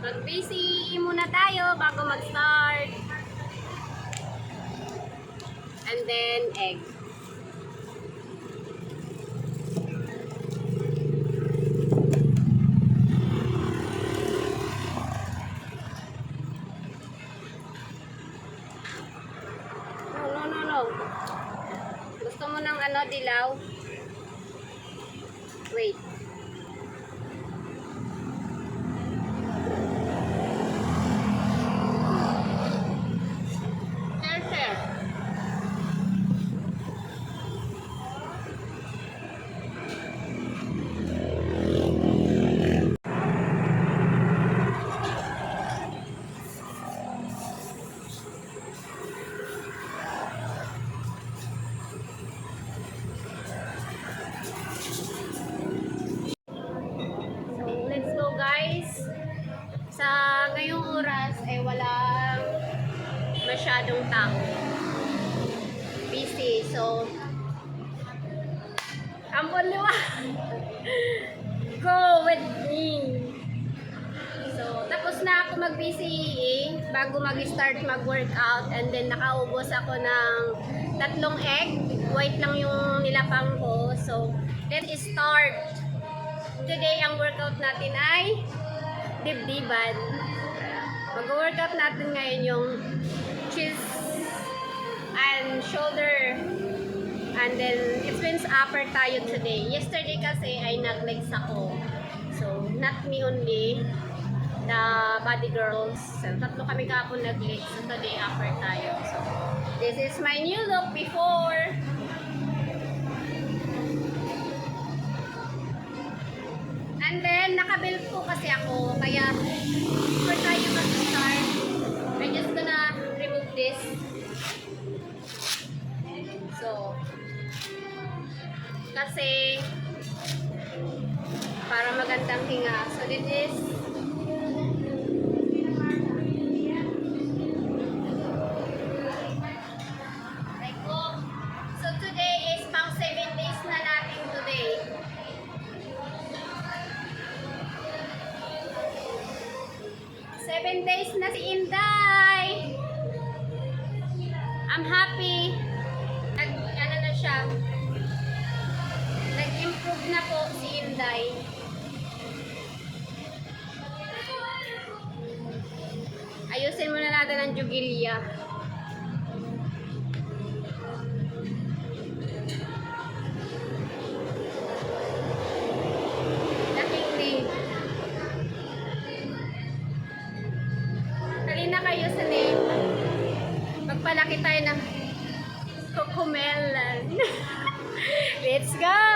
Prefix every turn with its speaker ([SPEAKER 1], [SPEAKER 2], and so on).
[SPEAKER 1] Mag-busy muna tayo bago mag-start. And then, egg. No. Gusto mo ng ano, dilaw? Wait. Share. Guys, sa ngayong oras ay walang masyadong tao, busy, so ampon liwa. Go with me. So tapos na ako mag-busy bago mag-start mag-workout, and then nakaubos ako ng 3 egg white lang yung nilapang ko. So let's start. Today, ang workout natin ay dibdiban. Mag-workout natin ngayon yung chest and shoulder. And then, it means upper tayo today. Yesterday kasi ay nag-legs ako. So, not me only. The body girls. So, 3 kami kahapon nag-legs. So, today, upper tayo. So, this is my new look before. And then, naka-belt po kasi ako, kaya before tayo mag-start, I'm just gonna remove this. So, kasi, para magandang hinga. So, this is like, oh. So, today is pang 7 days na natin today. 7 days na si Inday. I'm happy. Ano na siya. Nag-improve na po si Inday. Ayusin muna natin ang jugilya. Na kayo sa name. Magpalaki tayo ng kokomelan. Let's go!